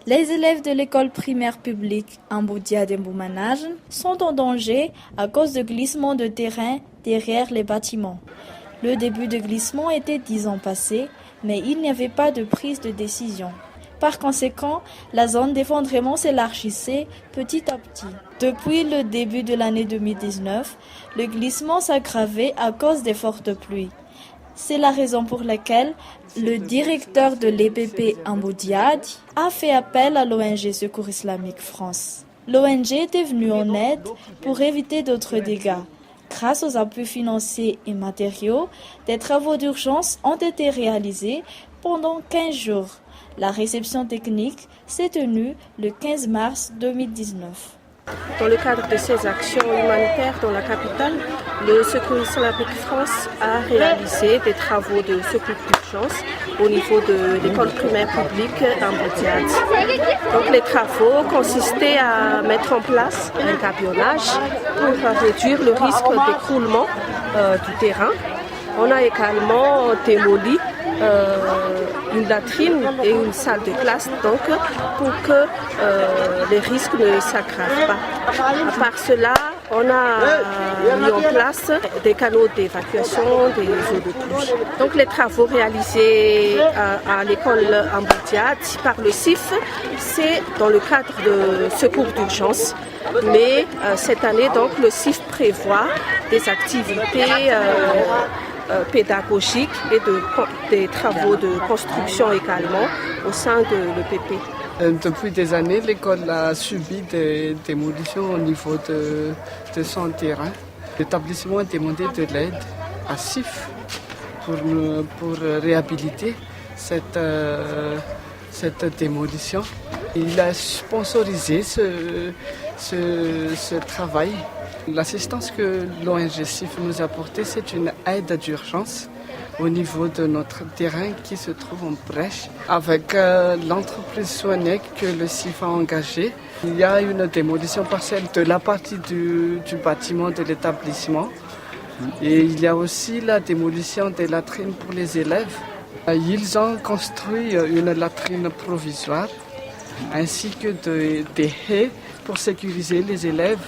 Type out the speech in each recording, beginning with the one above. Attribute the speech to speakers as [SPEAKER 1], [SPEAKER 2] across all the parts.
[SPEAKER 1] Les élèves de l'école primaire publique Amboudia d'Emboumanage sont en danger à cause de glissements de terrain derrière les bâtiments. Le début de glissement était 10 ans passés, mais il n'y avait pas de prise de décision. Par conséquent, la zone d'effondrement s'élargissait petit à petit. Depuis le début de l'année 2019, le glissement s'aggravait à cause des fortes pluies. C'est la raison pour laquelle le directeur de l'EPP Amboudiad a fait appel à l'ONG Secours Islamique France. L'ONG était venue en aide pour éviter d'autres dégâts. Grâce aux appuis financiers et matériaux, des travaux d'urgence ont été réalisés pendant 15 jours. La réception technique s'est tenue le 15 mars 2019.
[SPEAKER 2] Dans le cadre de ces actions humanitaires dans la capitale, le Secours Islamique France a réalisé des travaux de secours d'urgence au niveau de l'école primaire publique Amboudiad. Donc les travaux consistaient à mettre en place un gabionnage pour réduire le risque d'écroulement du terrain. On a également démoli une latrine et une salle de classe donc, pour que les risques ne s'aggravent pas. À part cela, on a mis en place des canaux d'évacuation des eaux de pluie. Donc les travaux réalisés à l'école Amboudiad par le CIF, c'est dans le cadre de secours d'urgence. Mais cette année, donc, le CIF prévoit des activités pédagogiques et des travaux de construction également au sein de l'EPP.
[SPEAKER 3] Depuis des années, l'école a subi des démolitions au niveau de son terrain. L'établissement a demandé de l'aide à CIF pour réhabiliter cette démolition. Il a sponsorisé ce travail. L'assistance que l'ONG CIF nous a apportée, c'est une aide d'urgence au niveau de notre terrain qui se trouve en brèche. Avec l'entreprise Soinec que le CIF a engagée, il y a une démolition partielle de la partie du bâtiment de l'établissement. Et il y a aussi la démolition des latrines pour les élèves. Ils ont construit une latrine provisoire ainsi que des haies pour sécuriser les élèves.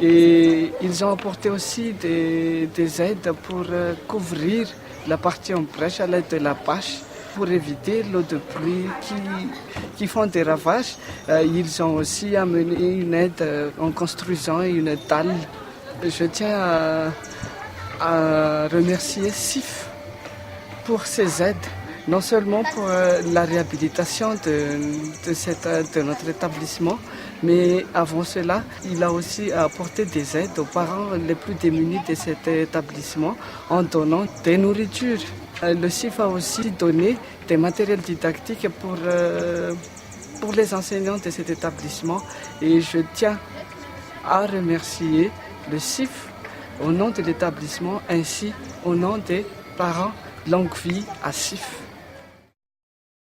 [SPEAKER 3] Et ils ont apporté aussi des aides pour couvrir la partie en brèche à l'aide de la bâche pour éviter l'eau de pluie qui font des ravages. Ils ont aussi amené une aide en construisant une dalle. Je tiens à remercier CIF pour ces aides, non seulement pour la réhabilitation de notre établissement, mais avant cela, il a aussi apporté des aides aux parents les plus démunis de cet établissement en donnant des nourritures. Le CIF a aussi donné des matériels didactiques pour les enseignants de cet établissement et je tiens à remercier le CIF au nom de l'établissement ainsi au nom des parents. Longue vie à CIF.